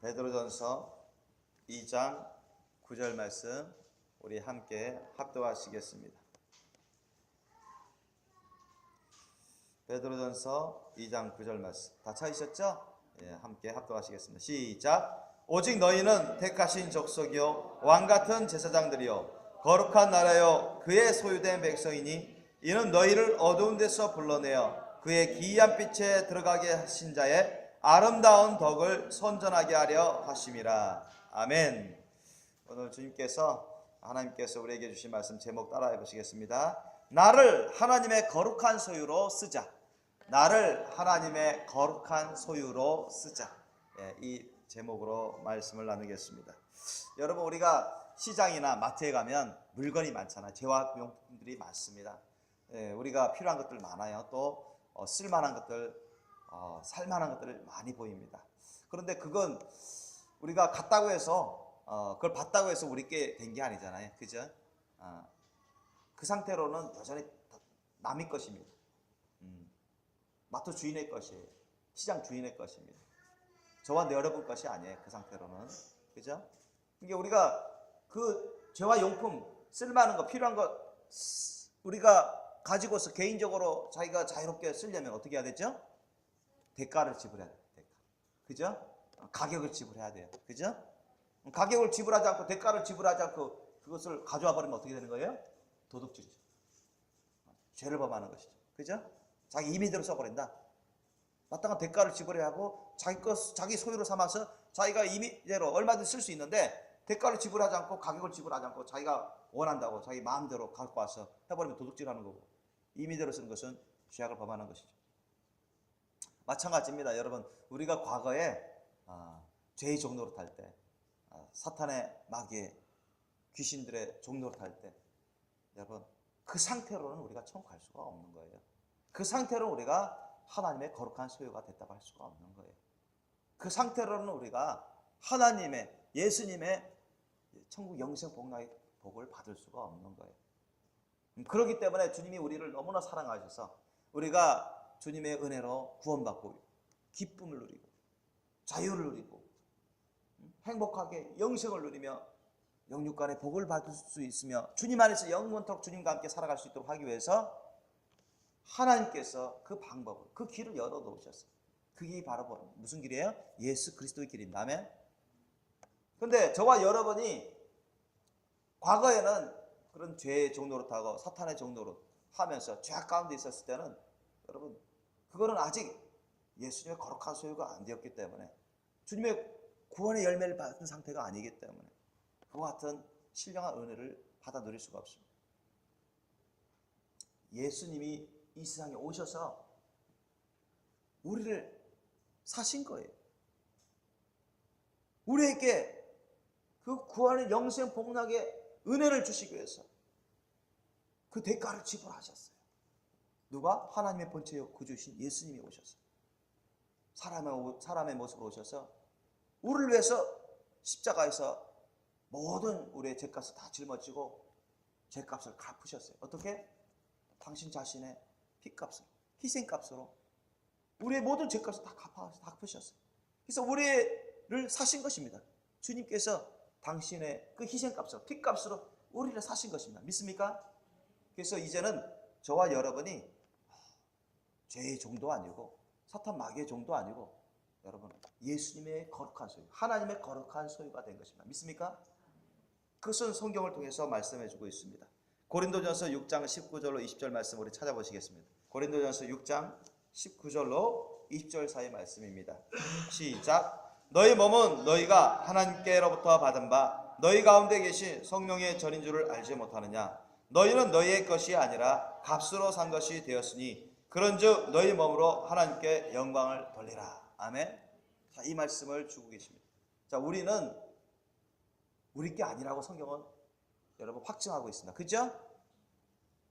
베드로전서 2장 9절 말씀 우리 함께 합독하시겠습니다. 베드로전서 2장 9절 말씀 다 찾으셨죠? 예, 함께 합독하시겠습니다. 시작. 오직 너희는 택하신 족속이요 왕같은 제사장들이요 거룩한 나라요 그의 소유된 백성이니 이는 너희를 어두운 데서 불러내어 그의 기이한 빛에 들어가게 하신 자의 아름다운 덕을 선전하게 하려 하심이라. 아멘. 오늘 하나님께서 우리에게 주신 말씀 제목 따라해 보시겠습니다. 나를 하나님의 거룩한 소유로 쓰자. 나를 하나님의 거룩한 소유로 쓰자. 예, 이 제목으로 말씀을 나누겠습니다. 여러분, 우리가 시장이나 마트에 가면 물건이 많잖아요. 재활용품들이 많습니다. 예, 우리가 필요한 것들 많아요. 또 쓸만한 것들, 살만한 것들을 많이 보입니다. 그런데 그건 우리가 갔다고 해서 그걸 봤다고 해서 우리께 된 게 아니잖아요. 그죠? 그 상태로는 여전히 남의 것입니다. 마트 주인의 것이에요. 시장 주인의 것입니다. 저와 여러분 것이 아니에요. 그 상태로는. 그죠? 이게 우리가 그 재활용품, 쓸만한 거, 필요한 거 우리가 가지고서 개인적으로 자기가 자유롭게 쓰려면 어떻게 해야 되죠? 대가를 지불해야 돼요. 대가. 그죠? 가격을 지불해야 돼요. 그죠? 가격을 지불하지 않고 대가를 지불하지 않고 그것을 가져와 버리면 어떻게 되는 거예요? 도둑질이죠. 죄를 범하는 것이죠. 그죠? 자기 임의대로 써버린다. 마땅한 대가를 지불해야 하고 자기 소유로 삼아서 자기가 임의대로 얼마든지 쓸 수 있는데 대가를 지불하지 않고 가격을 지불하지 않고 자기가 원한다고 자기 마음대로 갖고 와서 해버리면 도둑질하는 거고, 임의대로 쓰는 것은 죄악을 범하는 것이죠. 마찬가지입니다. 여러분, 우리가 과거에 죄의 종노릇 할 때, 사탄의 마귀의 귀신들의 종노릇 할 때, 여러분, 그 상태로는 우리가 천국 갈 수가 없는 거예요. 그 상태로 우리가 하나님의 거룩한 소유가 됐다고 할 수가 없는 거예요. 그 상태로는 우리가 하나님의, 예수님의 천국 영생 복락의 복을 받을 수가 없는 거예요. 그렇기 때문에 주님이 우리를 너무나 사랑하셔서 우리가 주님의 은혜로 구원받고 기쁨을 누리고 자유를 누리고 행복하게 영생을 누리며 영육간의 복을 받을 수 있으며 주님 안에서 영원토록 주님과 함께 살아갈 수 있도록 하기 위해서 하나님께서 그 방법을, 그 길을 열어놓으셨어요. 그 길이 바로 무슨 길이에요? 예수 그리스도의 길입니다. 아멘. 그런데 저와 여러분이 과거에는 그런 죄의 종노릇하고 사탄의 종노릇 하면서 죄악 가운데 있었을 때는 여러분, 그거는 아직 예수님의 거룩한 소유가 안 되었기 때문에, 주님의 구원의 열매를 받은 상태가 아니기 때문에 그와 같은 신령한 은혜를 받아 누릴 수가 없습니다. 예수님이 이 세상에 오셔서 우리를 사신 거예요. 우리에게 그 구원의 영생 복락의 은혜를 주시기 위해서 그 대가를 지불하셨어요. 누가? 하나님의 본체요 구주신 예수님이 오셨어요. 사람의 모습으로 오셔서 우리를 위해서 십자가에서 모든 우리의 죄값을 다 짊어지고 죄값을 갚으셨어요. 어떻게? 당신 자신의 피값으로, 희생값으로 우리의 모든 죄값을 다 갚으셨어요. 그래서 우리를 사신 것입니다. 주님께서 당신의 그 희생값으로, 피값으로 우리를 사신 것입니다. 믿습니까? 그래서 이제는 저와 여러분이 죄의 종도 아니고 사탄 마귀의 종도 아니고 여러분 예수님의 거룩한 소유, 하나님의 거룩한 소유가 된 것입니다. 믿습니까? 그것은 성경을 통해서 말씀해 주고 있습니다. 고린도전서 6장 19절로 20절 말씀 우리 찾아보시겠습니다. 고린도전서 6장 19절로 20절 사이 말씀입니다. 시작. 너희 몸은 너희가 하나님께로부터 받은 바 너희 가운데 계신 성령의 전인 줄을 알지 못하느냐. 너희는 너희의 것이 아니라 값으로 산 것이 되었으니 그런즉 너희 몸으로 하나님께 영광을 돌리라. 아멘. 자, 이 말씀을 주고 계십니다. 자, 우리는 우리 게 아니라고 성경은 여러분 확증하고 있습니다. 그죠?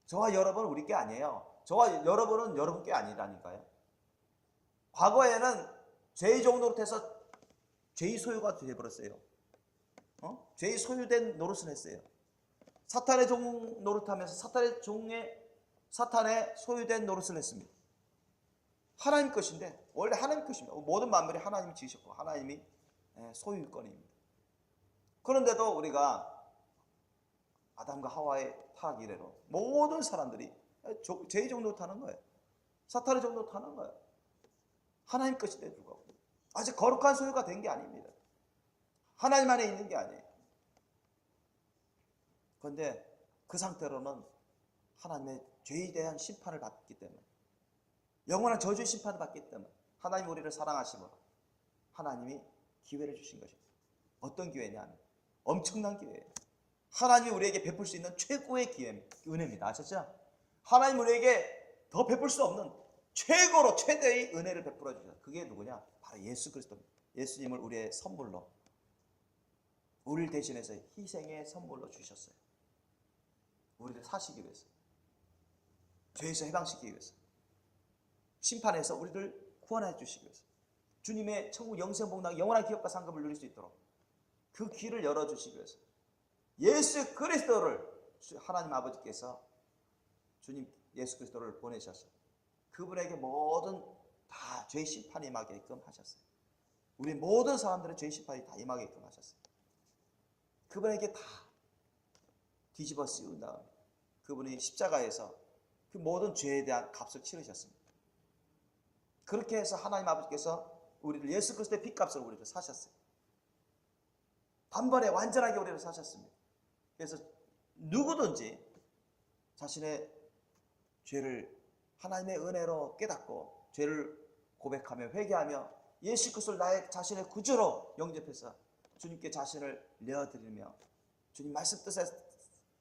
저와 여러분은 우리 게 아니에요. 저와 여러분은 여러분 게 아니라니까요. 과거에는 죄의 종노릇해서 죄의 소유가 되어버렸어요. 죄의 소유된 노릇을 했어요. 사탄의 종 노릇하면서 사탄의 소유된 노릇을 했습니다. 하나님 것인데 원래 하나님 것입니다. 모든 만물이 하나님이 지으셨고 하나님이 소유권입니다. 그런데도 우리가 아담과 하와의 타락 이래로 모든 사람들이 죄의 정도 타는 거예요. 사탄의 정도 타는 거예요. 하나님 것인데 불구하고 아직 거룩한 소유가 된 게 아닙니다. 하나님 안에 있는 게 아니에요. 그런데 그 상태로는 하나님의 죄에 대한 심판을 받기 때문에, 영원한 저주의 심판을 받기 때문에 하나님 우리를 사랑하심으로 하나님이 기회를 주신 것입니다. 어떤 기회냐? 엄청난 기회예요. 하나님이 우리에게 베풀 수 있는 최고의 기회입니다. 은혜입니다. 아셨죠? 하나님 우리에게 더 베풀 수 없는 최고로 최대의 은혜를 베풀어 주셨어요. 그게 누구냐? 바로 예수 그리스도입니다. 예수님을 우리의 선물로, 우리를 대신해서 희생의 선물로 주셨어요. 우리를 사시기 위해서, 죄에서 해방시키기 위해서, 심판에서 우리를 구원해 주시기 위해서, 주님의 천국 영생 복락 영원한 기업과 상급을 누릴 수 있도록 그 길을 열어주시기 위해서 예수 그리스도를 하나님 아버지께서 주님 예수 그리스도를 보내셨어요. 그분에게 모든 다 죄의 심판이 임하게끔 하셨어요. 우리 모든 사람들의 죄의 심판이 다 임하게끔 하셨어요. 그분에게 다 뒤집어 씌운 다음 그분이 십자가에서 그 모든 죄에 대한 값을 치르셨습니다. 그렇게 해서 하나님 아버지께서 우리를 예수 그리스도의 핏값으로 우리를 사셨어요. 단번에 완전하게 우리를 사셨습니다. 그래서 누구든지 자신의 죄를 하나님의 은혜로 깨닫고 죄를 고백하며 회개하며 예수 그리스도를 나의 자신의 구주로 영접해서 주님께 자신을 내어드리며 주님 말씀 뜻에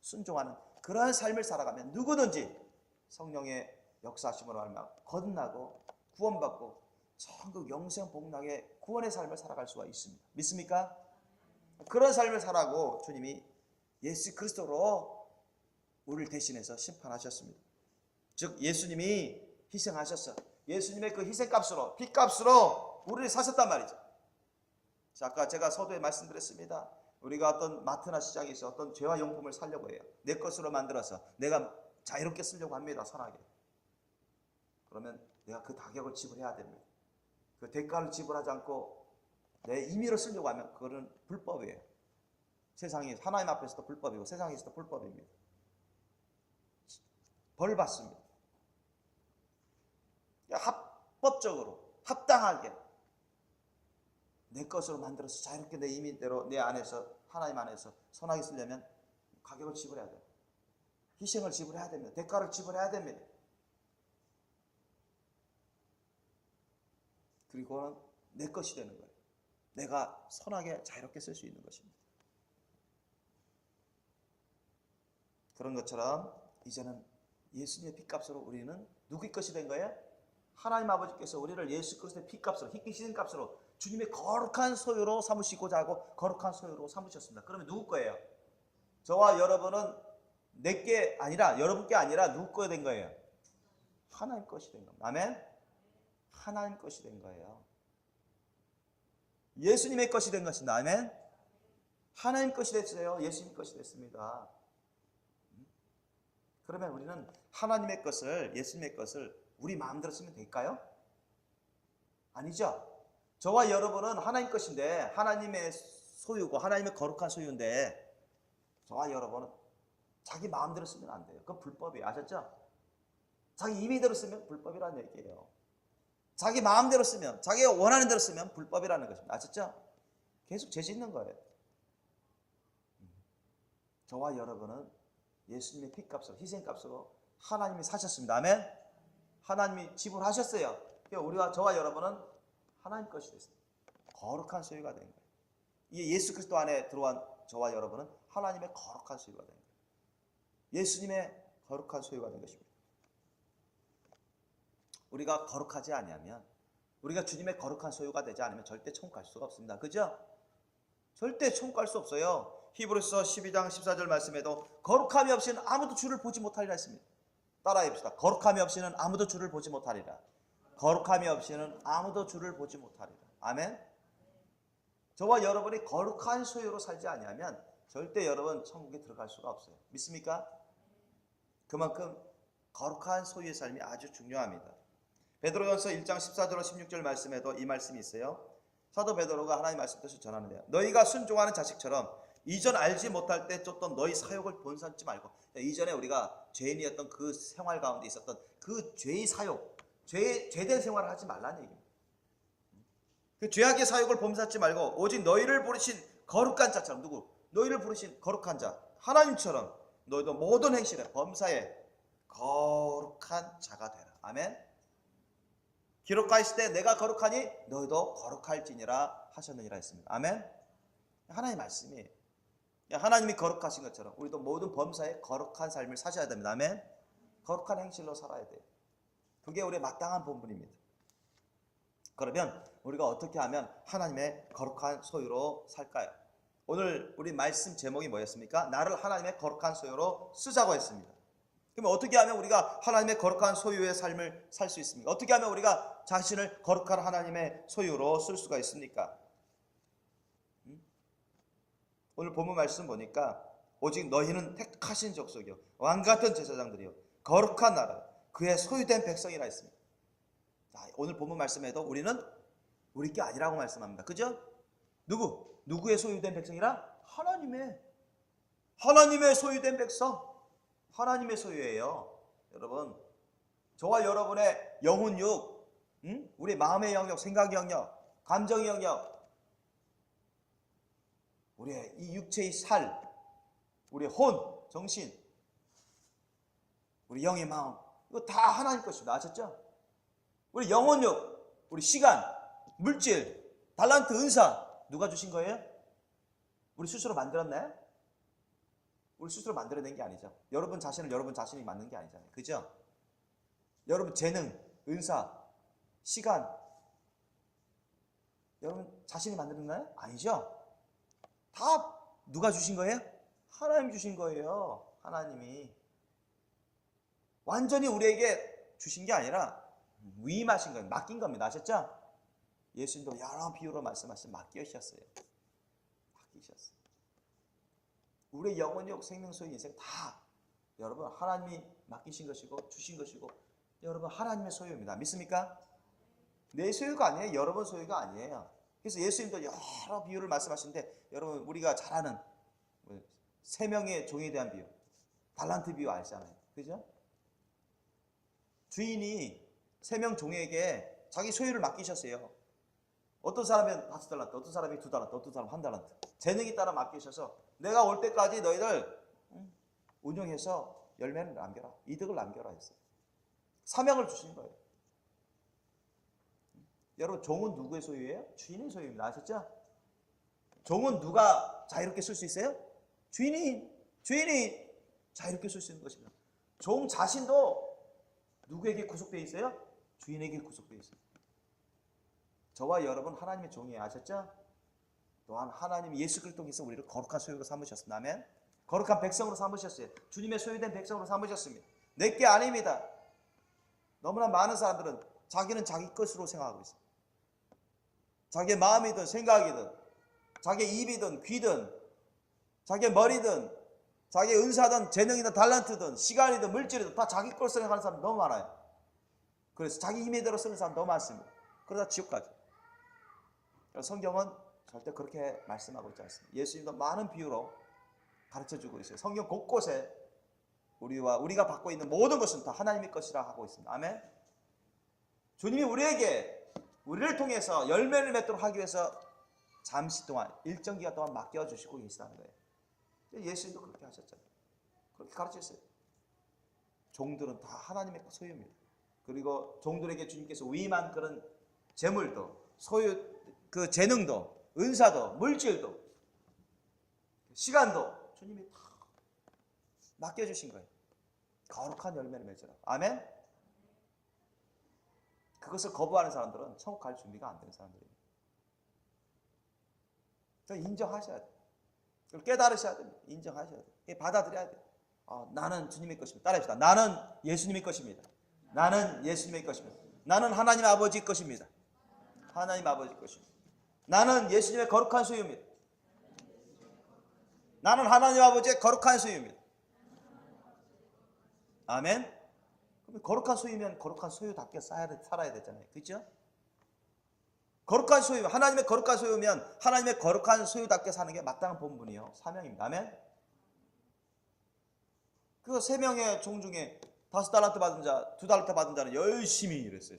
순종하는 그러한 삶을 살아가면 누구든지 성령의 역사하심으로 말미암아 거듭나고 구원받고 천국 영생 복락의 구원의 삶을 살아갈 수가 있습니다. 믿습니까? 그런 삶을 살아고 주님이 예수 그리스도로 우리를 대신해서 심판하셨습니다. 즉 예수님이 희생하셨어. 예수님의 그 희생값으로, 핏값으로 우리를 사셨단 말이죠. 자, 아까 제가 서두에 말씀드렸습니다. 우리가 어떤 마트나 시장에서 어떤 재화 용품을 사려고 해요. 내 것으로 만들어서 내가 자유롭게 쓰려고 합니다. 선하게. 그러면 내가 그 가격을 지불해야 됩니다. 그 대가를 지불하지 않고 내 임의로 쓰려고 하면 그거는 불법이에요. 세상에 하나님 앞에서도 불법이고 세상에서도 불법입니다. 벌 받습니다. 합법적으로 합당하게 내 것으로 만들어서 자유롭게 내 임의대로 내 안에서 하나님 안에서 선하게 쓰려면 가격을 지불해야 돼요. 희생을 지불해야 됩니다. 대가를 지불해야 됩니다. 그리고는 내 것이 되는 거예요. 내가 선하게 자유롭게 쓸 수 있는 것입니다. 그런 것처럼 이제는 예수님의 핏값으로 우리는 누구의 것이 된 거예요? 하나님 아버지께서 우리를 예수 그리스도의 핏값으로, 희생값으로 주님의 거룩한 소유로 삼으시고자 하고 거룩한 소유로 삼으셨습니다. 그러면 누구 거예요? 저와 여러분은 내게 아니라, 여러분께 아니라 누구 거 된 거예요? 하나님 것이 된 겁니다. 아멘? 하나님 것이 된 거예요. 예수님의 것이 된 것입니다. 아멘? 하나님 것이 됐어요. 예수님 것이 됐습니다. 그러면 우리는 하나님의 것을, 예수님의 것을 우리 마음대로 쓰면 될까요? 아니죠. 저와 여러분은 하나님 것인데, 하나님의 소유고 하나님의 거룩한 소유인데 저와 여러분은 자기 마음대로 쓰면 안 돼요. 그건 불법이에요. 아셨죠? 자기 임의대로 쓰면 불법이라는 얘기예요. 자기 마음대로 쓰면, 자기가 원하는 대로 쓰면 불법이라는 것입니다. 아셨죠? 계속 죄 짓는 거예요. 저와 여러분은 예수님의 핏값으로, 희생값으로 하나님이 사셨습니다. 아멘? 하나님이 지불하셨어요. 그러니까 우리와 저와 여러분은 하나님 것이 됐습니다. 거룩한 소유가 된 거예요. 이 예수 그리스도 안에 들어온 저와 여러분은 하나님의 거룩한 소유가 된 거예요. 예수님의 거룩한 소유가 된 것입니다. 우리가 거룩하지 아니하면, 우리가 주님의 거룩한 소유가 되지 않으면 절대 천국 갈 수가 없습니다. 그죠? 절대 천국 갈 수 없어요. 히브리서 12장 14절 말씀에도 거룩함이 없이는 아무도 주를 보지 못하리라 했습니다. 따라해 봅시다. 거룩함이 없이는 아무도 주를 보지 못하리라. 거룩함이 없이는 아무도 주를 보지 못하리라. 아멘? 저와 여러분이 거룩한 소유로 살지 아니하면 절대 여러분 천국에 들어갈 수가 없어요. 믿습니까? 그만큼 거룩한 소유의 삶이 아주 중요합니다. 베드로전서 1장 14절 16절 말씀에도 이 말씀이 있어요. 사도 베드로가 하나님 말씀 뜻을 전하는데요. 너희가 순종하는 자식처럼 이전 알지 못할 때 쫓던 너희 사욕을 본삼지 말고, 이전에 우리가 죄인이었던 그 생활 가운데 있었던 그 죄의 사욕, 죄된 생활을 하지 말라는 얘기입니다. 그 죄악의 사욕을 범삼지 말고 오직 너희를 부르신 거룩한 자처럼, 누구? 너희를 부르신 거룩한 자 하나님처럼 너희도 모든 행실에 범사에 거룩한 자가 되라. 아멘. 기록하실 때 내가 거룩하니 너희도 거룩할지니라 하셨느니라 했습니다. 아멘. 하나님의 말씀이에요. 하나님이 거룩하신 것처럼 우리도 모든 범사에 거룩한 삶을 사셔야 됩니다. 아멘. 거룩한 행실로 살아야 돼요. 그게 우리의 마땅한 본분입니다. 그러면 우리가 어떻게 하면 하나님의 거룩한 소유로 살까요? 오늘 우리 말씀 제목이 뭐였습니까? 나를 하나님의 거룩한 소유로 쓰자고 했습니다. 그러면 어떻게 하면 우리가 하나님의 거룩한 소유의 삶을 살 수 있습니까? 어떻게 하면 우리가 자신을 거룩한 하나님의 소유로 쓸 수가 있습니까? 오늘 본문 말씀 보니까 오직 너희는 택하신 족속이요 왕같은 제사장들이요 거룩한 나라 그의 소유된 백성이라 했습니다. 자, 오늘 본문 말씀에도 우리는 우리 게 아니라고 말씀합니다. 그죠? 누구의 소유된 백성이라? 하나님의 소유된 백성. 하나님의 소유예요. 여러분, 저와 여러분의 영혼육, 우리 마음의 영역, 생각의 영역, 감정의 영역, 우리의 이 육체의 살, 우리의 혼, 정신, 우리 영의 마음, 이거 다 하나님 것입니다. 아셨죠? 우리 영혼육, 우리 시간, 물질, 달란트, 은사 누가 주신 거예요? 우리 스스로 만들었나요? 우리 스스로 만들어낸 게 아니죠. 여러분 자신을 여러분 자신이 만든 게 아니잖아요. 그죠? 여러분 재능, 은사, 시간 여러분 자신이 만들었나요? 아니죠. 다 누가 주신 거예요? 하나님 주신 거예요. 하나님이 완전히 우리에게 주신 게 아니라 위임하신 거예요. 맡긴 겁니다. 아셨죠? 예수님도 여러 비유로 말씀하신 맡기셨어요. 맡기셨어요. 우리의 영혼력, 생명, 소유, 인생 다 여러분 하나님이 맡기신 것이고 주신 것이고 여러분 하나님의 소유입니다. 믿습니까? 내 소유가 아니에요. 여러분 소유가 아니에요. 그래서 예수님도 여러 비유를 말씀하시는데 여러분 우리가 잘 아는 세 명의 종에 대한 비유, 달란트 비유 알잖아요. 그죠? 주인이 세 명 종에게 자기 소유를 맡기셨어요. 어떤 사람은 5달란트, 어떤 사람이 2달란트, 어떤 사람은 1달란트. 재능에 따라 맡기셔서 내가 올 때까지 너희들 운영해서 열매를 남겨라. 이득을 남겨라 했어요. 사명을 주신 거예요. 여러분 종은 누구의 소유예요? 주인의 소유입니다. 아셨죠? 종은 누가 자유롭게 쓸 수 있어요? 주인이 자유롭게 쓸 수 있는 것입니다. 종 자신도 누구에게 구속되어 있어요? 주인에게 구속되어 있어요. 저와 여러분 하나님의 종이에요. 아셨죠? 또한 하나님 예수 그리스도 통해서 우리를 거룩한 소유로 삼으셨습니다. 아멘. 거룩한 백성으로 삼으셨어요. 주님의 소유된 백성으로 삼으셨습니다. 내게 아닙니다. 너무나 많은 사람들은 자기는 자기 것으로 생각하고 있어요. 자기의 마음이든 생각이든 자기의 입이든 귀든 자기의 머리든 자기의 은사든 재능이든 달란트든 시간이든 물질이든 다 자기 걸 생각하는 사람 너무 많아요. 그래서 자기 힘에 들어 쓰는 사람 너무 많습니다. 그러다 지옥 가죠. 성경은 절대 그렇게 말씀하고 있지 않습니다. 예수님도 많은 비유로 가르쳐주고 있어요. 성경 곳곳에 우리가 받고 있는 모든 것은 다 하나님의 것이라 하고 있습니다. 아멘. 주님이 우리를 통해서 열매를 맺도록 하기 위해서 잠시 동안 일정 기간 동안 맡겨주시고 계시다는 거예요. 예수님도 그렇게 하셨잖아요. 그렇게 가르쳤어요. 종들은 다 하나님의 소유입니다. 그리고 종들에게 주님께서 위임한 그런 재물도 소유, 그 재능도 은사도 물질도 시간도 주님이 다 맡겨주신 거예요. 거룩한 열매를 맺으라. 아멘. 그것을 거부하는 사람들은 천국 갈 준비가 안 되는 사람들이에요. 인정하셔야 돼요. 그걸 깨달으셔야 됩니다. 인정하셔야 돼요. 받아들여야 돼요. 나는 주님의 것입니다. 따라합시다. 나는 예수님의 것입니다. 나는 예수님의 것입니다. 나는 하나님 아버지의 것입니다. 하나님 아버지의 것입니다. 나는 예수님의 거룩한 소유입니다. 나는 하나님 아버지의 거룩한 소유입니다. 아멘. 그럼 거룩한 소유면 거룩한 소유답게 살아야 되잖아요. 그렇죠? 거룩한 소유, 하나님의 거룩한 소유면 하나님의 거룩한 소유답게 사는 게 마땅한 본분이요, 사명입니다. 아멘. 그 3명의 종 중에 5달란트 받은 자, 2달란트 받은 자는 열심히 일했어요.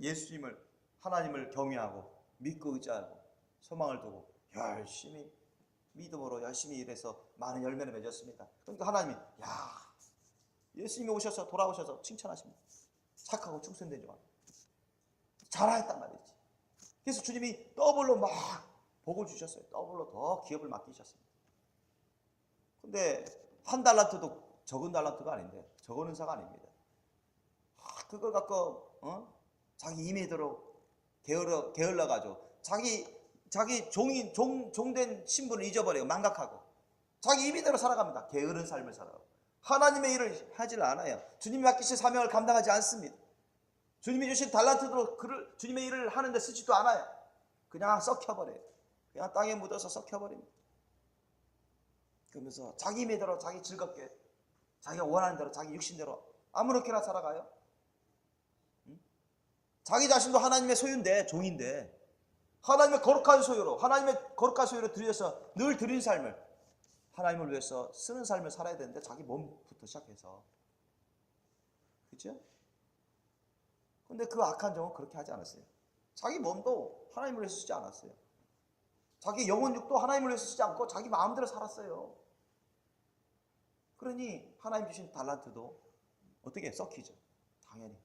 예수님을, 하나님을 경외하고 믿고 의지하고 소망을 두고 열심히 믿음으로 열심히 일해서 많은 열매를 맺었습니다. 그러니까 하나님이 예수님이 오셔서 돌아오셔서 칭찬하십니다. 착하고 충성된 종, 잘하였단 말이지. 그래서 주님이 더블로 막 복을 주셨어요. 더블로 더 기업을 맡기셨습니다. 근데 1달란트도 적은 달란트가 아닌데, 적은 은사가 아닙니다. 그걸 갖고 자기 임의대로 게을러가지고 자기 종된 신분을 잊어버리고 망각하고 자기 임의대로 살아갑니다. 게으른 삶을 살아가고 하나님의 일을 하질 않아요. 주님이 맡기신 사명을 감당하지 않습니다. 주님이 주신 달란트로 주님의 일을 하는데 쓰지도 않아요. 그냥 썩혀버려요. 그냥 땅에 묻어서 썩혀버립니다. 그러면서 자기 임의대로 자기 즐겁게 자기가 원하는 대로 자기 육신대로 아무렇게나 살아가요. 자기 자신도 하나님의 소유인데, 종인데 하나님의 거룩한 소유로 드려서 늘 드린 삶을 하나님을 위해서 쓰는 삶을 살아야 되는데 자기 몸부터 시작해서, 그렇죠? 근데 그 악한 종은 그렇게 하지 않았어요. 자기 몸도 하나님을 위해서 쓰지 않았어요. 자기 영혼 육도 하나님을 위해서 쓰지 않고 자기 마음대로 살았어요. 그러니 하나님 주신 달란트도 어떻게 썩히죠? 당연히.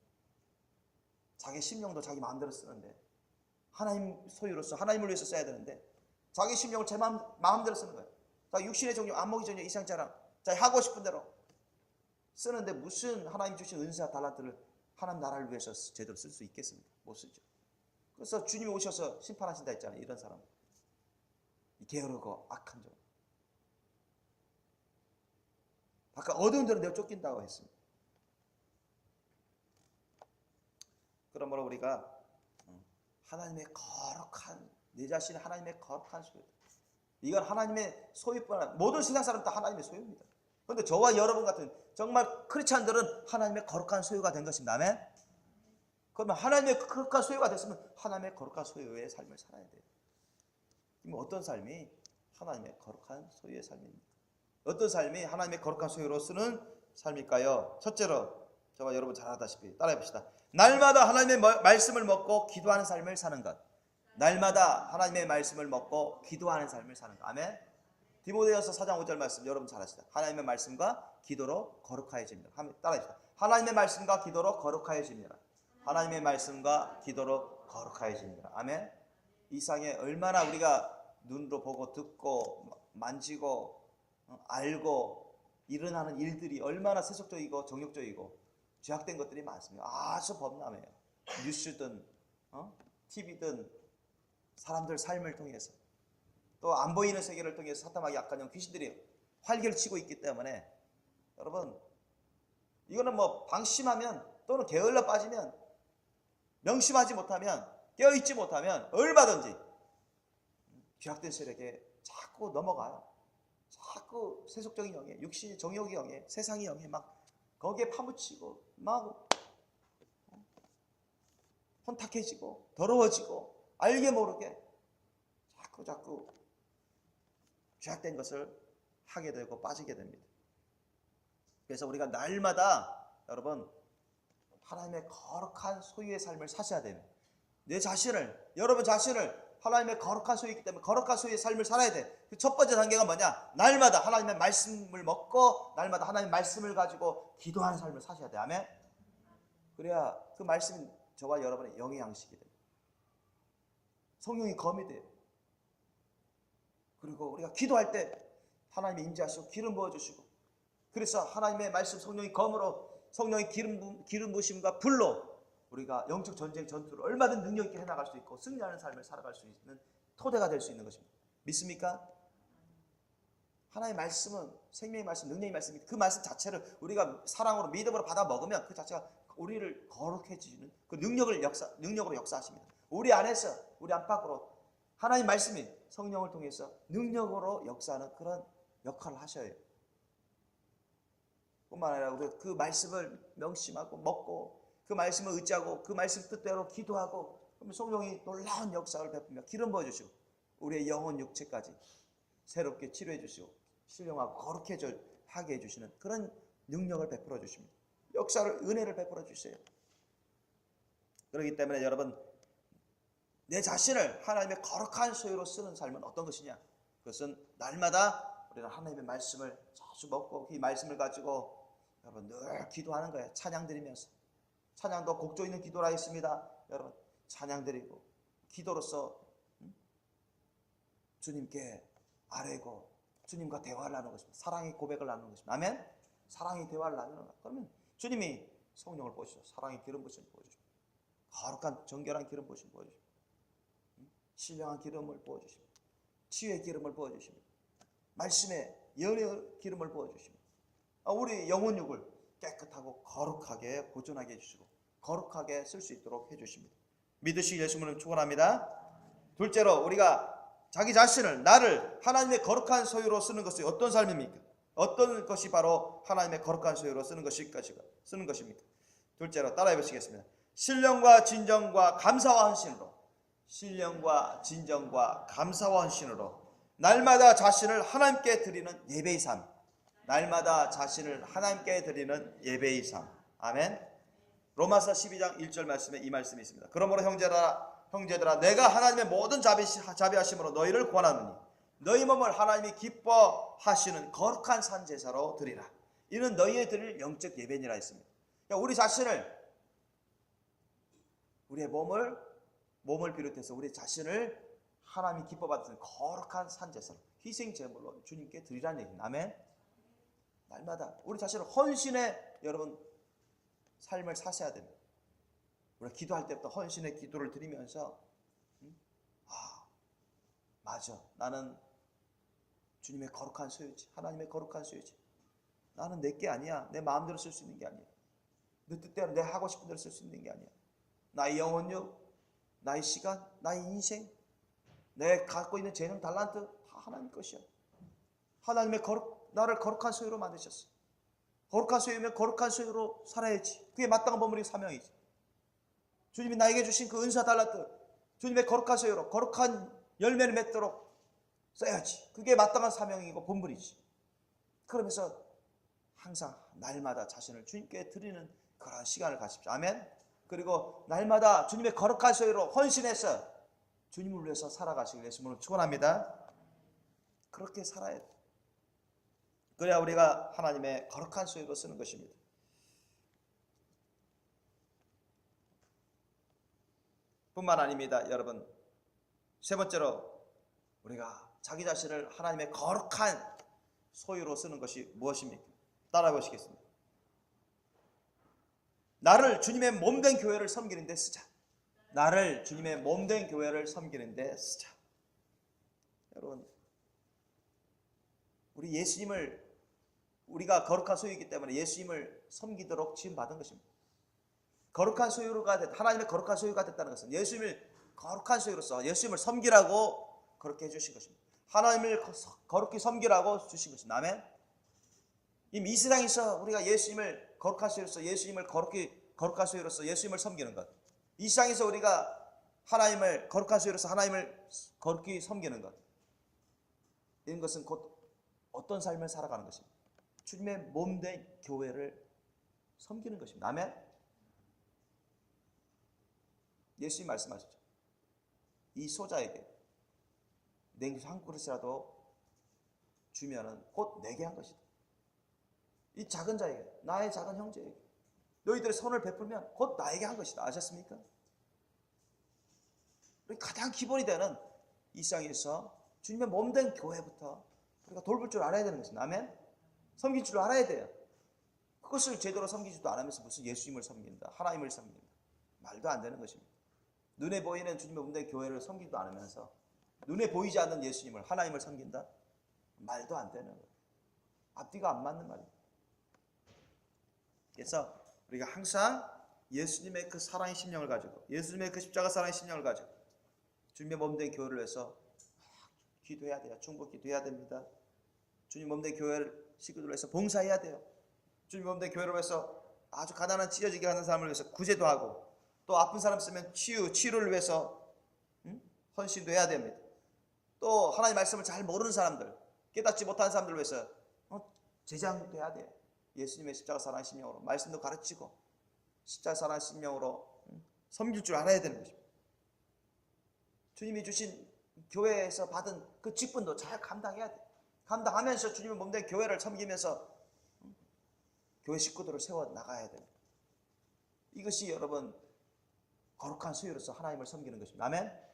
자기 심령도 자기 마음대로 쓰는데, 하나님 소유로서 하나님을 위해서 써야 되는데 자기 심령을 제 마음대로 쓰는 거예요. 자기 육신의 정욕, 안목의 정욕, 이상자랑 자기 하고 싶은 대로 쓰는데 무슨 하나님 주신 은사 달란트를 하나님 나라를 위해서 제대로 쓸 수 있겠습니까? 못 쓰죠. 그래서 주님이 오셔서 심판하신다 했잖아요. 이런 사람, 게으르고 악한 종, 아까 어두운 데로 내어 쫓긴다고 했습니다. 그러므로 우리가 하나님의 거룩한, 내 자신이 하나님의 거룩한 소유, 이건 하나님의 소유뿐 아니라 모든 세상 사람 다 하나님의 소유입니다. 그런데 저와 여러분 같은 정말 크리스찬들은 하나님의 거룩한 소유가 된 것입니다. 아멘. 그러면 하나님의 거룩한 소유가 됐으면 하나님의 거룩한 소유의 삶을 살아야 돼요. 그럼 어떤 삶이 하나님의 거룩한 소유의 삶입니까? 어떤 삶이 하나님의 거룩한 소유로 쓰는 삶일까요? 첫째로, 저와 여러분 잘 아다시피 따라해 봅시다. 날마다 하나님의 말씀을 먹고 기도하는 삶을 사는 것. 날마다 하나님의 말씀을 먹고 기도하는 삶을 사는 것. 아멘. 디모데후서 4장 5절 말씀 여러분 잘 아시다. 하나님의 말씀과 기도로 거룩하여집니다. 따라해 봅시다. 하나님의 말씀과 기도로 거룩하여집니다. 하나님의 말씀과 기도로 거룩하여집니다. 아멘. 이 세상에 얼마나 우리가 눈으로 보고 듣고 만지고 알고 일어나는 일들이 얼마나 세속적이고 정욕적이고 죄악된 것들이 많습니다. 아주 범람해요. 뉴스든 TV든 사람들 삶을 통해서, 또 안 보이는 세계를 통해서 사탄마귀 악한 영 귀신들이 활개를 치고 있기 때문에, 여러분 이거는 뭐 방심하면 또는 게을러 빠지면, 명심하지 못하면, 깨어있지 못하면 얼마든지 죄악된 세력에 자꾸 넘어가요. 자꾸 세속적인 영에, 육신의 정욕의 영에, 세상의 영에 막 거기에 파묻히고 막 혼탁해지고 더러워지고 알게 모르게 자꾸 죄악된 것을 하게 되고 빠지게 됩니다. 그래서 우리가 날마다 여러분 하나님의 거룩한 소유의 삶을 사셔야 됩니다. 내 자신을, 여러분 자신을 하나님의 거룩한 소유이기 때문에 거룩한 소유의 삶을 살아야 돼. 그 첫 번째 단계가 뭐냐? 날마다 하나님의 말씀을 먹고 날마다 하나님의 말씀을 가지고 기도하는 삶을 사셔야 돼. 아멘. 그래야 그 말씀이 저와 여러분의 영의 양식이 돼요. 성령이 검이 돼요. 그리고 우리가 기도할 때 하나님이 임재하시고 기름 부어주시고, 그래서 하나님의 말씀 성령이 검으로, 성령의 기름 부으심과 불로 우리가 영적 전쟁 전투를 얼마든 능력 있게 해나갈 수 있고 승리하는 삶을 살아갈 수 있는 토대가 될 수 있는 것입니다. 믿습니까? 하나님의 말씀은 생명의 말씀, 능력의 말씀입니다. 그 말씀 자체를 우리가 사랑으로 믿음으로 받아 먹으면 그 자체가 우리를 거룩해지는 그 능력으로 역사하십니다. 우리 안에서, 우리 안팎으로 하나님 말씀이 성령을 통해서 능력으로 역사하는 그런 역할을 하셔요. 뿐만 아니라 우리가 그 말씀을 명심하고 먹고 그 말씀을 의지하고 그 말씀 뜻대로 기도하고 그러면 성령이 놀라운 역사를 베풀며 기름 부어주시고 우리의 영혼 육체까지 새롭게 치료해 주시고 신령하고 거룩하게 해주시는 그런 능력을 베풀어 주십니다. 역사를, 은혜를 베풀어 주세요. 그렇기 때문에 여러분, 내 자신을 하나님의 거룩한 소유로 쓰는 삶은 어떤 것이냐? 그것은 날마다 우리는 하나님의 말씀을 자주 먹고 이 말씀을 가지고 여러분 늘 기도하는 거예요. 찬양 드리면서. 찬양도 곡조 있는 기도라 있습니다. 여러분 찬양 드리고 기도로서 주님께 아뢰고 주님과 대화를 나누는 것입니다. 사랑의 고백을 나누는 것입니다. 아멘? 사랑의 대화를 나누는 것. 그러면 주님이 성령을 보시죠. 사랑의 기름 부으심을 보여주십니다. 거룩한 정결한 기름 부으심을 보여주십니다. 신령한 기름을 부어주십니다. 치유의 기름을 부어주십니다. 말씀의 연의 기름을 부어주십니다. 우리 영혼육을 깨끗하고 거룩하게 보존하게 해주시고 거룩하게 쓸 수 있도록 해주십니다. 믿으시기 예수님을 축원합니다. 둘째로, 우리가 자기 자신을, 나를 하나님의 거룩한 소유로 쓰는 것이 어떤 삶입니까? 어떤 것이 바로 하나님의 거룩한 소유로 쓰는 것입니까? 둘째로 따라해 보시겠습니다. 신령과 진정과 감사와 헌신으로, 신령과 진정과 감사와 헌신으로 날마다 자신을 하나님께 드리는 예배의 삶, 날마다 자신을 하나님께 드리는 예배의 삶. 아멘. 로마서 12장 1절 말씀에 이 말씀이 있습니다. 그러므로 형제들아 내가 하나님의 모든 자비하심으로 너희를 권하노니 너희 몸을 하나님이 기뻐하시는 거룩한 산제사로 드리라. 이는 너희의 드릴 영적 예배니라 했습니다. 그러니까 우리 자신을, 우리의 몸을 비롯해서 우리 자신을 하나님이 기뻐받는 거룩한 산제사로, 희생제물로 주님께 드리라는 얘기입니다. 아멘. 날마다 우리 자신을 헌신의 여러분 삶을 사셔야 됩니다. 우리가 기도할 때부터 헌신의 기도를 드리면서 맞아, 나는 주님의 거룩한 소유지, 하나님의 거룩한 소유지. 나는 내게 아니야. 내 마음대로 쓸 수 있는 게 아니야. 내 뜻대로 내 하고 싶은 대로 쓸 수 있는 게 아니야. 나의 영혼력, 나의 시간, 나의 인생, 내 갖고 있는 재능, 달란트 다 하나님 것이야. 하나님의 나를 거룩한 소유로 만드셨어. 거룩한 소유면 거룩한 소유로 살아야지. 그게 마땅한 본분이 사명이지. 주님이 나에게 주신 그 은사 달란트, 주님의 거룩한 소유로 거룩한 열매를 맺도록 써야지. 그게 마땅한 사명이고 본분이지. 그러면서 항상 날마다 자신을 주님께 드리는 그런 시간을 가십시오. 아멘. 그리고 날마다 주님의 거룩한 소유로 헌신해서 주님을 위해서 살아가시길 예수님으로 축원합니다. 그렇게 살아야 돼. 그래야 우리가 하나님의 거룩한 소유로 쓰는 것입니다. 뿐만 아닙니다. 여러분, 세 번째로 우리가 자기 자신을 하나님의 거룩한 소유로 쓰는 것이 무엇입니까? 따라해 보시겠습니다. 나를 주님의 몸된 교회를 섬기는 데 쓰자. 나를 주님의 몸된 교회를 섬기는 데 쓰자. 여러분, 우리 예수님을, 우리가 거룩한 소유이기 때문에 예수님을 섬기도록 지음받은 것입니다. 거룩한 소유가 됐다. 하나님의 거룩한 소유가 됐다는 것은 예수님을 거룩한 소유로서 예수님을 섬기라고 그렇게 해주신 것입니다. 하나님을 거룩히 섬기라고 주신 것입니다. 아멘. 이미 이 세상에서 우리가 예수님을 거룩한 소유로서, 예수님을 거룩한 소유로서 예수님을 섬기는 것, 이 세상에서 우리가 하나님을 거룩한 소유로서 하나님을 거룩히 섬기는 것, 이런 것은 곧 어떤 삶을 살아가는 것입니다. 주님의 몸된 교회를 섬기는 것입니다. 아멘. 예수님 말씀하셨죠. 이 소자에게 냉수 한 그릇이라도 주면은 곧 내게 한 것이다. 이 작은 자에게, 나의 작은 형제에게 너희들의 손을 베풀면 곧 나에게 한 것이다. 아셨습니까? 가장 기본이 되는 이 세상에서 주님의 몸된 교회부터 우리가 돌볼 줄 알아야 되는 것입니다. 아멘. 섬길 줄 알아야 돼요. 그것을 제대로 섬기지도 않으면서 무슨 예수님을 섬긴다, 하나님을 섬긴다, 말도 안 되는 것입니다. 눈에 보이는 주님의 몸된 교회를 섬기지도 않으면서 눈에 보이지 않는 예수님을, 하나님을 섬긴다? 말도 안 되는 거예요. 앞뒤가 안 맞는 말입니다. 그래서 우리가 항상 예수님의 그 사랑의 심령을 가지고, 예수님의 그 십자가 사랑의 심령을 가지고 주님의 몸된 교회를 위해서 기도해야 돼요. 충분 기도해야 됩니다. 주님 몸된 교회를 식구들을 위해서 봉사해야 돼요. 주님 몸된 교회를 위해서 아주 가난한 찢어지게 하는 사람을 위해서 구제도 하고, 또 아픈 사람 있으면 치유를 위해서 헌신도 해야 됩니다. 또 하나님의 말씀을 잘 모르는 사람들, 깨닫지 못하는 사람들을 위해서 제장도 해야 돼요. 예수님의 십자가 사랑의 심령으로 말씀도 가르치고 십자가 사랑의 심령으로 섬길 줄 알아야 되는 것입니다. 주님이 주신 교회에서 받은 그 직분도 잘 감당해야 돼요. 감당하면서 주님의 몸된 교회를 섬기면서 교회 식구들을 세워 나가야 됩니다. 이것이 여러분 거룩한 수요로서 하나님을 섬기는 것입니다. 아멘.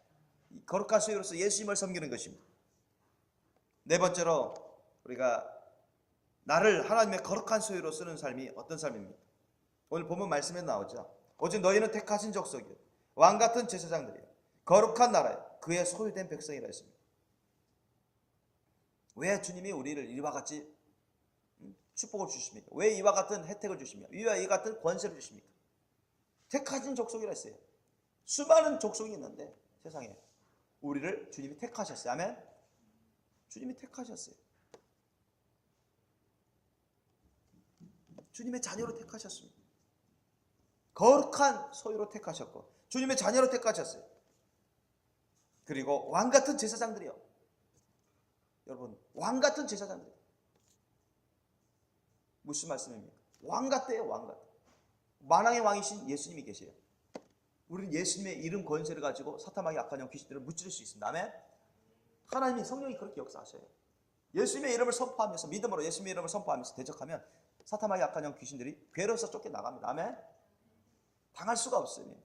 거룩한 수요로서 예수님을 섬기는 것입니다. 네 번째로 우리가 나를 하나님의 거룩한 수요로 쓰는 삶이 어떤 삶입니까? 오늘 본문 말씀에 나오죠. 오직 너희는 택하신 족속이요 왕같은 제사장들이요 거룩한 나라요 그의 소유된 백성이라 했습니다. 왜 주님이 우리를 이와 같이 축복을 주십니까? 왜 이와 같은 혜택을 주십니까? 이와 이 같은 권세를 주십니까? 택하신 족속이라 했어요. 수많은 족속이 있는데 세상에 우리를 주님이 택하셨어요. 아멘. 주님이 택하셨어요. 주님의 자녀로 택하셨습니다. 거룩한 소유로 택하셨고 주님의 자녀로 택하셨어요. 그리고 왕같은 제사장들이요. 여러분 왕같은 제사장들. 무슨 말씀입니까? 왕같대요. 왕같. 만왕의 왕이신 예수님이 계세요. 우리는 예수님의 이름 권세를 가지고 사탄마귀 악한 영 귀신들을 무찌를 수 있습니다. 아멘. 하나님이 성령이 그렇게 역사하셔요. 예수님의 이름을 선포하면서 믿음으로 예수님의 이름을 선포하면서 대적하면 사탄마귀 악한 영 귀신들이 괴로워서 쫓겨나갑니다. 아멘. 당할 수가 없습니다.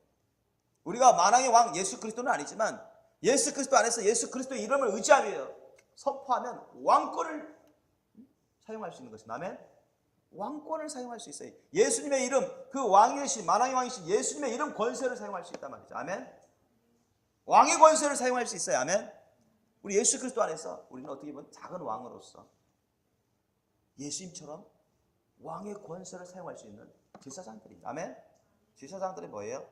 우리가 만왕의 왕 예수 그리스도는 아니지만 예수 그리스도 안에서 예수 그리스도의 이름을 의지하며 선포하면 왕권을 사용할 수 있는 것입니다. 아멘. 왕권을 사용할 수 있어요. 예수님의 이름, 그 왕이 되신 만왕의 왕이신 예수님의 이름 권세를 사용할 수 있단 말이죠. 아멘. 왕의 권세를 사용할 수 있어요. 아멘. 우리 예수 그리스도 안에서 우리는 어떻게 보면 작은 왕으로서 예수님처럼 왕의 권세를 사용할 수 있는 제사장들입니다. 아멘. 제사장들이 뭐예요?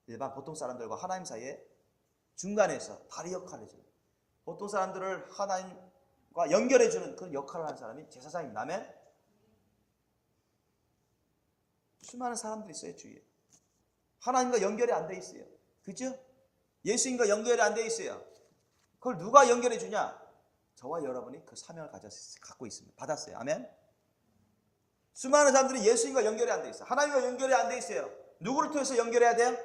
일반 보통 사람들과 하나님 사이에 중간에서 다리 역할을 해줘요. 보통 사람들을 하나님과 연결해주는 그런 역할을 하는 사람이 제사장입니다. 아멘. 수많은 사람들이 있어요. 주위에 하나님과 연결이 안 돼 있어요. 그죠? 예수님과 연결이 안 돼 있어요. 그걸 누가 연결해 주냐? 저와 여러분이 그 사명을 갖고 있습니다. 받았어요. 아멘. 수많은 사람들이 예수님과 연결이 안 돼 있어요. 하나님과 연결이 안 돼 있어요. 누구를 통해서 연결해야 돼요?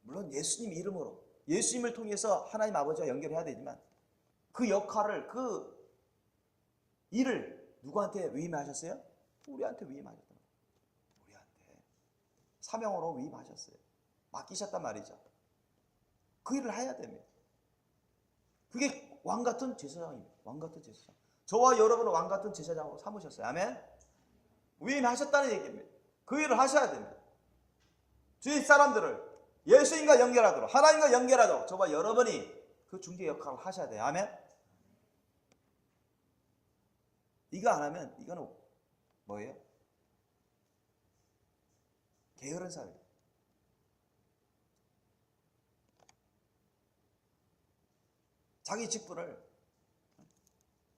물론 예수님 이름으로 예수님을 통해서 하나님 아버지와 연결해야 되지만 그 역할을 그 일을 누구한테 위임하셨어요? 우리한테 위임하셨단 말이에요. 우리한테 사명으로 위임하셨어요. 맡기셨단 말이죠. 그 일을 해야 됩니다. 그게 왕같은 제사장입니다. 왕같은 제사장. 저와 여러분은 왕같은 제사장으로 삼으셨어요. 아멘. 위임하셨다는 얘기입니다. 그 일을 하셔야 됩니다. 주위 사람들을 예수님과 연결하도록 하나님과 연결하도록 저와 여러분이 그 중재 역할을 하셔야 돼요. 아멘. 이거 안 하면 이거는 뭐예요? 게으른 사람이에요. 자기 직분을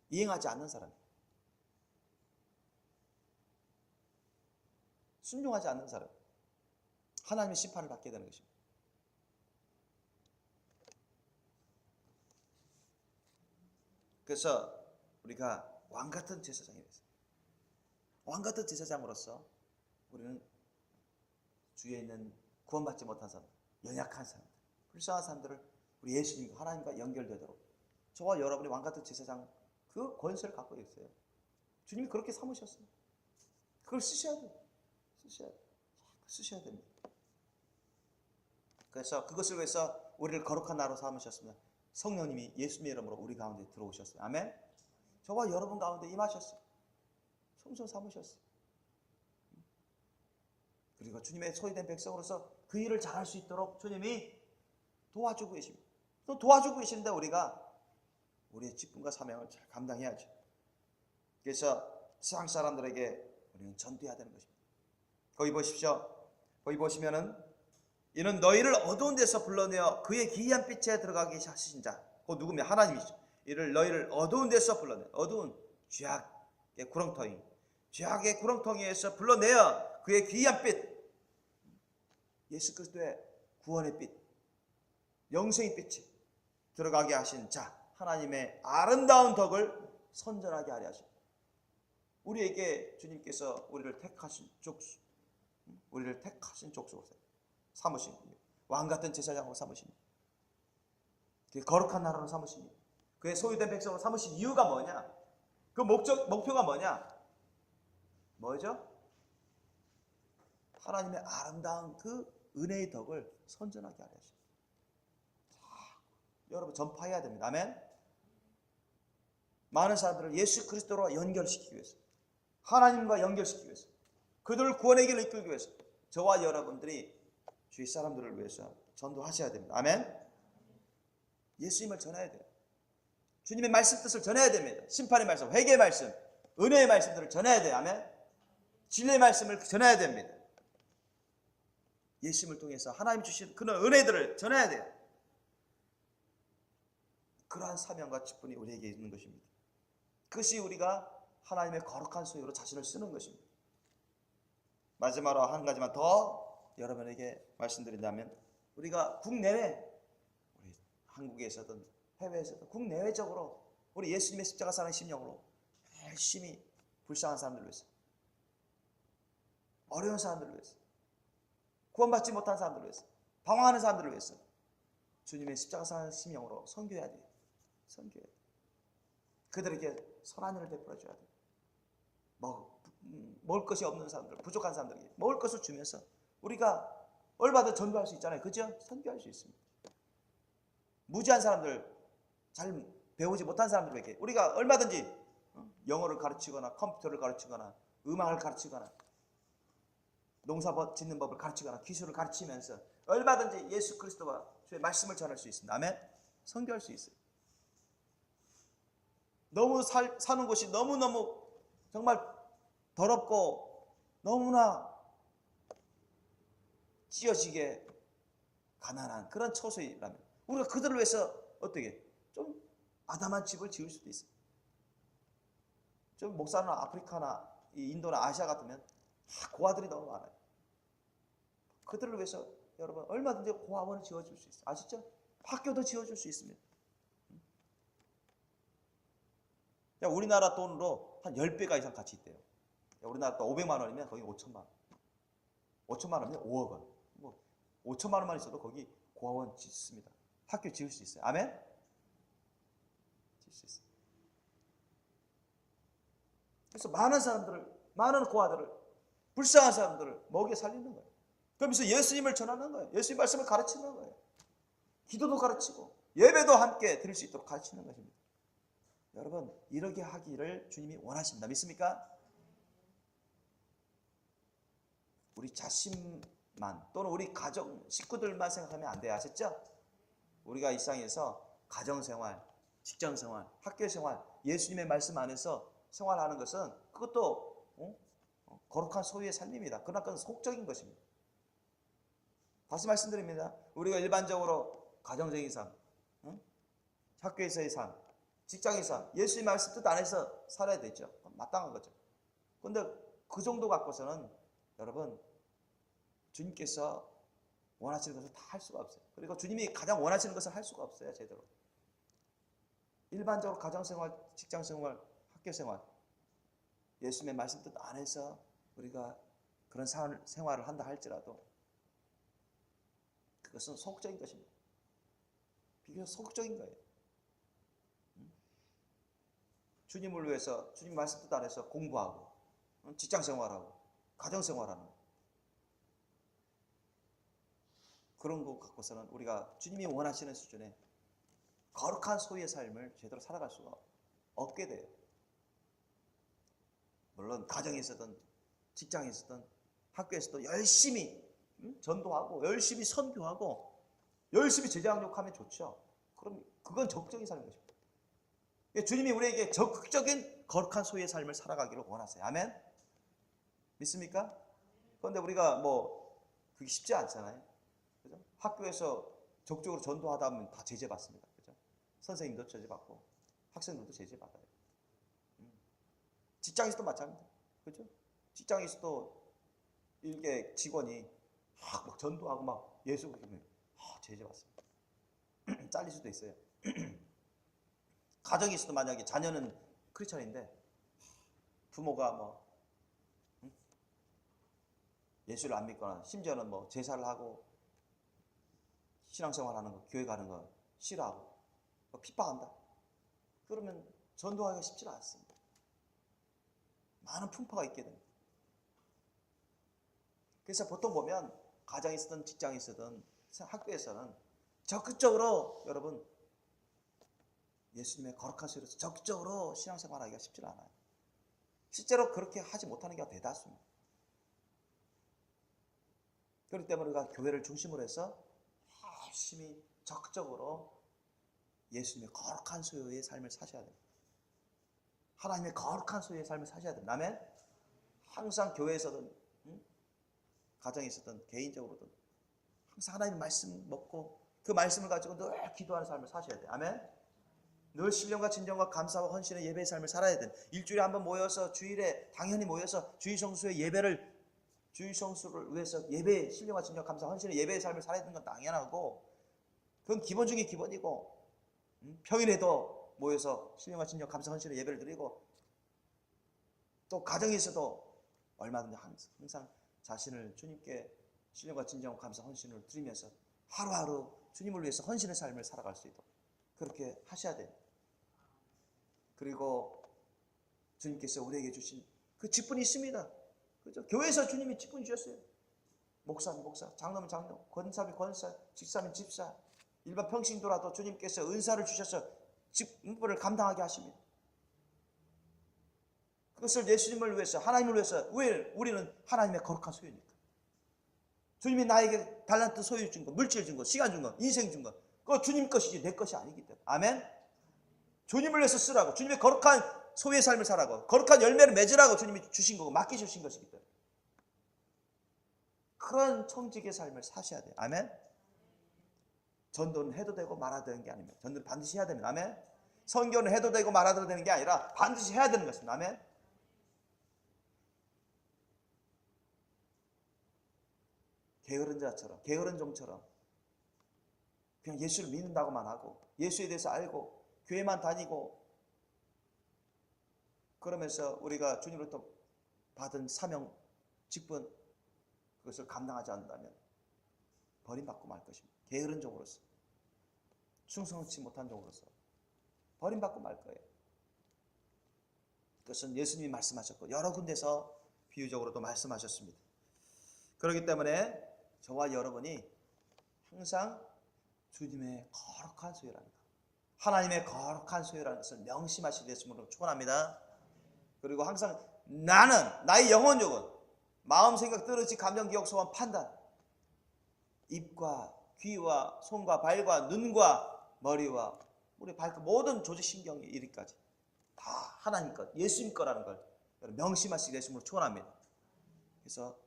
이행하지 않는 사람이에요. 순종하지 않는 사람. 하나님의 심판을 받게 되는 것입니다. 그래서 우리가 왕같은 제사장이 됐어요. 왕같은 제사장으로서 우리는 주위에 있는 구원받지 못한 사람들, 연약한 사람들, 불쌍한 사람들을 우리 예수님과 하나님과 연결되도록 저와 여러분이 왕같은 제사장 그 권세를 갖고 있어요. 주님이 그렇게 삼으셨어요. 그걸 쓰셔야 돼요. 쓰셔야 됩니다. 그래서 그것을 위해서 우리를 거룩한 나로 삼으셨습니다. 성령님이 예수님의 이름으로 우리 가운데 들어오셨어요. 아멘. 저와 여러분 가운데 임하셨어요. 성전 삼으셨어요. 그리고 주님의 소유된 백성으로서 그 일을 잘할 수 있도록 주님이 도와주고 계십니다. 또 도와주고 계시는데 우리가 우리의 직분과 사명을 잘 감당해야죠. 그래서 세상 사람들에게 우리는 전도해야 되는 것입니다. 거기 보십시오. 거기 보시면은 이는 너희를 어두운 데서 불러내어 그의 기이한 빛에 들어가게 하신 자. 그 누구면 하나님이죠. 이를 너희를 어두운 데서 불러내. 어두운 죄악의 구렁텅이, 죄악의 구렁텅이에서 불러내어 그의 귀한 빛, 예수 그리스도의 구원의 빛, 영생의 빛이 들어가게 하신 자, 하나님의 아름다운 덕을 선전하게 하려 하십니다. 우리에게 주님께서 우리를 택하신 족속, 우리를 택하신 족속으로 삼으신 겁니다. 왕같은 제사장으로 삼으십니다. 그의 거룩한 나라로 삼으십니다. 그의 소유된 백성으로 삼으신 이유가 뭐냐? 그 목표가 뭐냐? 뭐죠? 하나님의 아름다운 그 은혜의 덕을 선전하게 하려 하십니다. 여러분 전파해야 됩니다. 아멘. 많은 사람들을 예수 그리스도로 연결시키기 위해서, 하나님과 연결시키기 위해서, 그들을 구원의 길을 이끌기 위해서 저와 여러분들이 주위 사람들을 위해서 전도하셔야 됩니다. 아멘. 예수님을 전해야 돼요. 주님의 말씀 뜻을 전해야 됩니다. 심판의 말씀, 회개의 말씀, 은혜의 말씀들을 전해야 돼요. 아멘. 진리의 말씀을 전해야 됩니다. 예수님을 통해서 하나님 주신 그런 은혜들을 전해야 돼요. 그러한 사명과 직분이 우리에게 있는 것입니다. 그것이 우리가 하나님의 거룩한 소유로 자신을 쓰는 것입니다. 마지막으로 한 가지만 더 여러분에게 말씀드린다면, 우리가 국내외, 우리 한국에서든 해외에서든 국내외적으로 우리 예수님의 십자가 사랑 심령으로 열심히 불쌍한 사람들을 위해서, 어려운 사람들을 위해서, 구원받지 못한 사람들을 위해서, 방황하는 사람들을 위해서 주님의 십자가 사랑 심령으로 선교해야 돼요. 선교해야 돼요. 그들에게 선한 일을 베풀어 줘야 돼요. 먹을 것이 없는 사람들, 부족한 사람들에게 먹을 것을 주면서 우리가 얼마든 전도할 수 있잖아요. 그죠? 선교할 수 있습니다. 무지한 사람들, 잘 배우지 못한 사람들에게 우리가 얼마든지 영어를 가르치거나 컴퓨터를 가르치거나 음악을 가르치거나 농사 짓는 법을 가르치거나 기술을 가르치면서 얼마든지 예수 그리스도와 주의 말씀을 전할 수 있습니다. 아멘. 선교할 수 있어요. 너무 사는 곳이 너무너무 정말 더럽고 너무나 찢어지게 가난한 그런 처소이라면 우리가 그들을 위해서 어떻게 좀 아담한 집을 지을 수도 있어요. 좀 목사는 아프리카나 인도나 아시아 같으면 다 고아들이 너무 많아요. 그들을 위해서 여러분 얼마든지 고아원을 지어줄 수 있어요. 아시죠? 학교도 지어줄 수 있습니다. 우리나라 돈으로 한 10배가 이상 가치 있대요. 우리나라 돈 500만 원이면 거기 5천만 원. 5천만 원이면 5억 원. 5천만 원만 있어도 거기 고아원 짓습니다. 학교 지을 수 있어요. 아멘? 지을 수 있어요. 그래서 많은 사람들을, 많은 고아들을, 불쌍한 사람들을 먹여 살리는 거예요. 그러면서 예수님을 전하는 거예요. 예수님 말씀을 가르치는 거예요. 기도도 가르치고 예배도 함께 드릴 수 있도록 가르치는 것입니다. 여러분 이렇게 하기를 주님이 원하십니다. 믿습니까? 우리 자신만 또는 우리 가정 식구들만 생각하면 안 돼요. 아셨죠? 우리가 이 세상에서 가정생활, 직장생활, 학교생활, 예수님의 말씀 안에서 생활하는 것은 그것도 거룩한 소유의 삶입니다. 그러나 그건 속적인 것입니다. 다시 말씀드립니다. 우리가 일반적으로 가정적인 삶, 학교에서의 삶, 직장의 삶, 예수님 말씀 뜻 안에서 살아야 되죠. 마땅한 거죠. 그런데 그 정도 갖고서는 여러분 주님께서 원하시는 것을 다 할 수가 없어요. 그리고 주님이 가장 원하시는 것을 할 수가 없어요. 제대로. 일반적으로 가정생활, 직장생활, 학교생활, 예수님의 말씀 뜻 안에서 우리가 그런 생활을 한다 할지라도 그것은 소극적인 것입니다. 비교적 소극적인 거예요. 주님을 위해서 주님 말씀 뜻 안에서 공부하고 직장생활하고 가정생활하는 그런 것 갖고서는 우리가 주님이 원하시는 수준의 거룩한 소유의 삶을 제대로 살아갈 수가 없게 돼요. 물론 가정에서든 직장에서든 학교에서도 열심히 전도하고 열심히 선교하고 열심히 제자양육하면 좋죠. 그럼 그건 적극적인 삶인 것입니다. 주님이 우리에게 적극적인 거룩한 소유의 삶을 살아가기를 원하세요. 아멘? 믿습니까? 그런데 우리가 그게 쉽지 않잖아요. 그죠? 학교에서 적극적으로 전도하다 보면 다 제재받습니다. 그죠? 선생님도 제재받고 학생들도 제재받아요. 직장에서도 마찬가지입니다. 그죠? 직장에서도 일개 직원이 막 전도하고 막 예수 그러면 제재 받습니다. 잘릴 수도 있어요. 가정에서도 만약에 자녀는 크리스천인데 부모가 뭐 예수를 안 믿거나 심지어는 뭐 제사를 하고 신앙생활하는 거, 교회 가는 거 싫어하고 핍박한다. 그러면 전도하기가 쉽지 않습니다. 많은 풍파가 있게 됩니다. 그래서 보통 보면 가정에서든 직장에서든 학교에서는 적극적으로 여러분 예수님의 거룩한 소리로서 적극적으로 신앙생활하기가 쉽지 않아요. 실제로 그렇게 하지 못하는 경우가 대다수입니다. 그렇기 때문에 우리가 교회를 중심으로 해서 열심히 적극적으로 예수님의 거룩한 소유의 삶을 사셔야 됩니다. 하나님의 거룩한 소유의 삶을 사셔야 됩니다. 아멘? 항상 교회에서든 가정에 있었든 개인적으로든 항상 하나님의 말씀 먹고 그 말씀을 가지고 늘 기도하는 삶을 사셔야 돼요. 아멘? 늘 신령과 진정과 감사와 헌신의 예배의 삶을 살아야 돼요. 일주일에 한번 모여서 주일에 당연히 모여서 주일 성수의 예배를 주일 성수를 위해서 예배, 신령과 진정, 감사, 헌신의 예배의 삶을 살아야 되는 건 당연하고 그건 기본 중에 기본이고 평일에도 모여서 신령과 진정, 감사, 헌신의 예배를 드리고 또 가정에서도 얼마든지 항상 자신을 주님께 신령과 진정, 감사, 헌신을 드리면서 하루하루 주님을 위해서 헌신의 삶을 살아갈 수 있도록 그렇게 하셔야 돼요. 그리고 주님께서 우리에게 주신 그 직분이 있습니다. 그죠? 교회에서 주님이 직분 주셨어요. 목사는 목사, 장로는 장로, 권사면 권사, 집사면 집사. 일반 평신도라도 주님께서 은사를 주셔서 직분을 감당하게 하십니다. 그것을 예수님을 위해서, 하나님을 위해서. 왜 우리는 하나님의 거룩한 소유니까. 주님이 나에게 달란트 소유 준 거, 물질 준 거, 시간 준 거, 인생 준 거, 그거 주님 것이지 내 것이 아니기 때문에. 아멘? 주님을 위해서 쓰라고, 주님의 거룩한 소유의 삶을 살라고, 거룩한 열매를 맺으라고 주님이 주신 거고 맡기주신 것이기 때문에 그런 청직의 삶을 사셔야 돼요. 아멘? 전도는 해도 되고 말아도 되는 게 아닙니다. 전도는 반드시 해야 됩니다. 아멘? 선교는 해도 되고 말아도 되는 게 아니라 반드시 해야 되는 것입니다. 아멘? 게으른 자처럼, 게으른 종처럼 그냥 예수를 믿는다고만 하고 예수에 대해서 알고 교회만 다니고 그러면서 우리가 주님으로부터 받은 사명, 직분 그것을 감당하지 않는다면 버림받고 말 것입니다. 게으른 종으로서, 충성치 못한 종으로서 버림받고 말 거예요. 그것은 예수님이 말씀하셨고 여러 군데서 비유적으로도 말씀하셨습니다. 그렇기 때문에 저와 여러분이 항상 주님의 거룩한 소유라는 것, 하나님의 거룩한 소유라는 것을 명심하시게 됐으므로 축원합니다. 그리고 항상 나는 나의 영혼 요건, 마음, 생각, 뜻, 의지, 감정, 기억, 소원, 판단, 입과 귀와 손과 발과 눈과 머리와 우리 발끝 모든 조직 신경의 이리까지 다 하나님 것, 예수님 거라는 걸 명심하시게 됐으므로 축원합니다. 그래서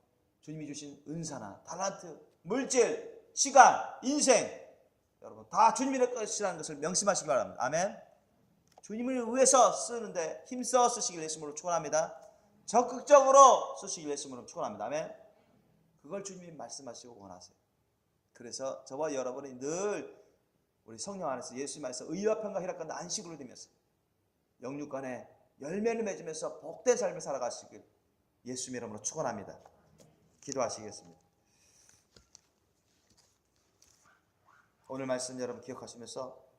주님이 주신 은사나 달란트, 물질, 시간, 인생 여러분 다 주님의 것이라는 것을 명심하시기 바랍니다. 아멘. 주님을 위해서 쓰는데 힘써 쓰시길 예수님으로 축원합니다. 적극적으로 쓰시길 예수님으로 축원합니다. 아멘. 그걸 주님이 말씀하시고 원하세요. 그래서 저와 여러분이 늘 우리 성령 안에서 예수님 안에서 의와 평강 희락과 안식으로 되면서 영육간에 열매를 맺으면서 복된 삶을 살아가시길 예수님 이름으로 축원합니다. 기도하시겠습니다. 오늘 말씀 여러분 기억하시면서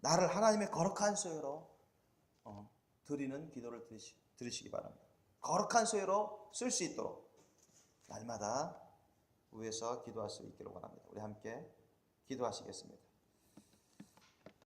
나를 하나님의 거룩한 소유로 드리는 기도를 드리시기 바랍니다. 거룩한 소유로 쓸 수 있도록 날마다 위에서 기도할 수 있기를 원합니다. 우리 함께 기도하시겠습니다.